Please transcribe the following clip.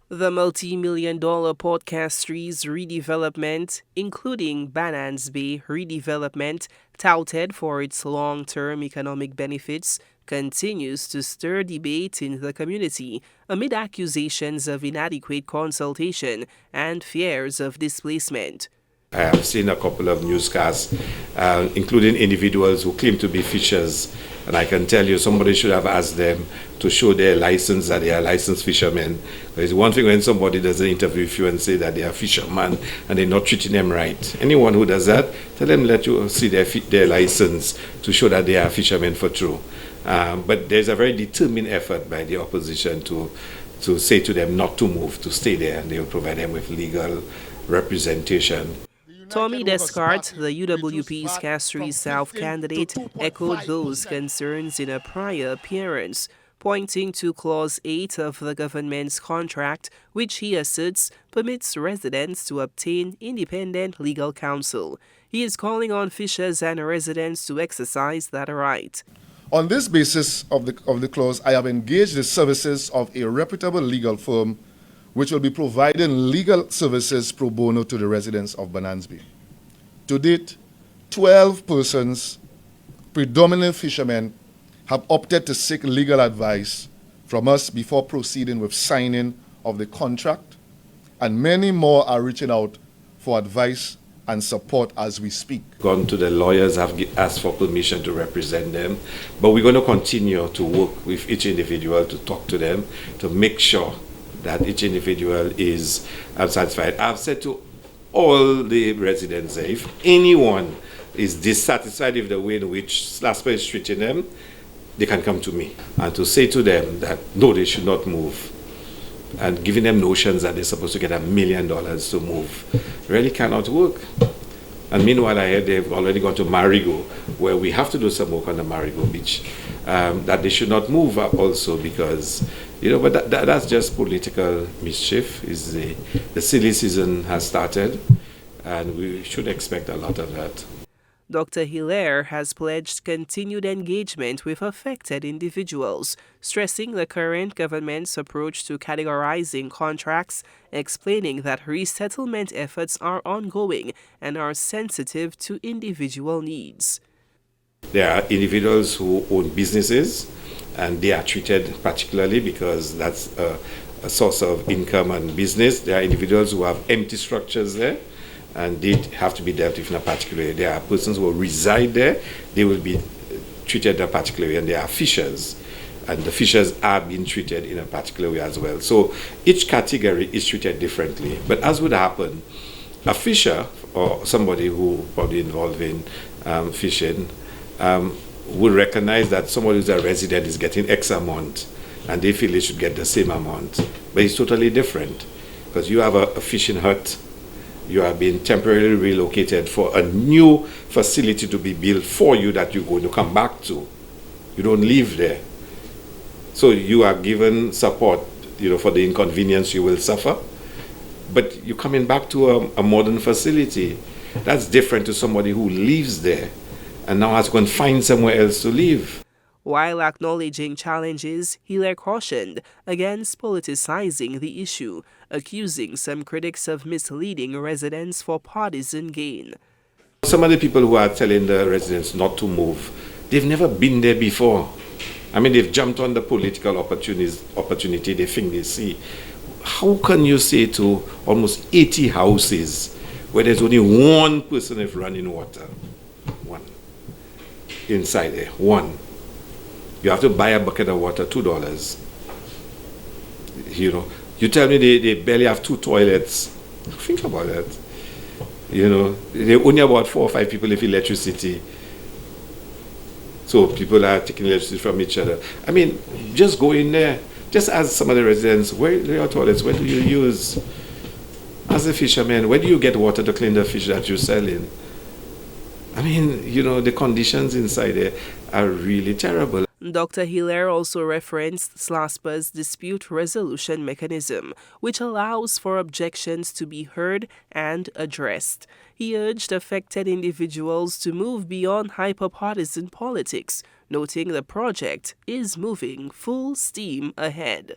The multi-million-dollar Port Castries redevelopment, including Bananes Bay Redevelopment, touted for its long-term economic benefits, continues to stir debate in the community amid accusations of inadequate consultation and fears of displacement. I have seen a couple of newscasts, including individuals who claim to be fishers. And I can tell you, somebody should have asked them to show their license that they are licensed fishermen. There's one thing when somebody does an interview with you and say that they are fishermen and they're not treating them right. Anyone who does that, tell them let you see their license to show that they are fishermen for true. But there's a very determined effort by the opposition to say to them not to move, to stay there, and they will provide them with legal representation. Tommy Descartes, the UWP's Castries South candidate, echoed those concerns in a prior appearance, pointing to Clause 8 of the government's contract, which he asserts permits residents to obtain independent legal counsel. He is calling on fishers and residents to exercise that right. On this basis of the clause, I have engaged the services of a reputable legal firm which will be providing legal services pro bono to the residents of Bananes Bay. To date, 12 persons, predominantly fishermen, have opted to seek legal advice from us before proceeding with signing of the contract, and many more are reaching out for advice and support as we speak. Gone to the lawyers, have asked for permission to represent them, but we're going to continue to work with each individual to talk to them, to make sure that each individual is satisfied. I've said to all the residents that if anyone is dissatisfied with the way in which SLASPA is treating them, they can come to me. And to say to them that no, they should not move, and giving them notions that they're supposed to get $1 million to move, really cannot work. And meanwhile, I heard they've already gone to Marigo, where we have to do some work on the Marigo beach, that they should not move also because, but that's just political mischief. The silly season has started, and we should expect a lot of that. Dr. Hilaire has pledged continued engagement with affected individuals, stressing the current government's approach to categorizing contracts, explaining that resettlement efforts are ongoing and are sensitive to individual needs. There are individuals who own businesses, and they are treated particularly because that's a source of income and business. There are individuals who have empty structures there, and they have to be dealt with in a particular way. There are persons who reside there, they will be treated in a particular way, and there are fishers, and the fishers are being treated in a particular way as well. So each category is treated differently. But as would happen, a fisher or somebody who probably involved in fishing would recognize that somebody who's a resident is getting X amount, and they feel they should get the same amount. But it's totally different, because you have a fishing hut, you are being temporarily relocated for a new facility to be built for you that you're going to come back to. You don't live there. So you are given support, for the inconvenience you will suffer. But you're coming back to a modern facility. That's different to somebody who lives there and now has to go and find somewhere else to live. While acknowledging challenges, Hilaire cautioned against politicizing the issue, accusing some critics of misleading residents for partisan gain. Some of the people who are telling the residents not to move, they've never been there before. I mean, they've jumped on the political opportunity they think they see. How can you say to almost 80 houses where there's only one person with running water? One. Inside there, one. You have to buy a bucket of water, $2. You tell me they barely have 2 toilets. Think about that. They only about 4 or 5 people with electricity. So people are taking electricity from each other. I mean, just go in there. Just ask some of the residents, where are your toilets? Where do you use? As a fisherman, where do you get water to clean the fish that you're selling? I mean, the conditions inside there are really terrible. Dr. Hilaire also referenced SLASPA's dispute resolution mechanism, which allows for objections to be heard and addressed. He urged affected individuals to move beyond hyper-partisan politics, noting the project is moving full steam ahead.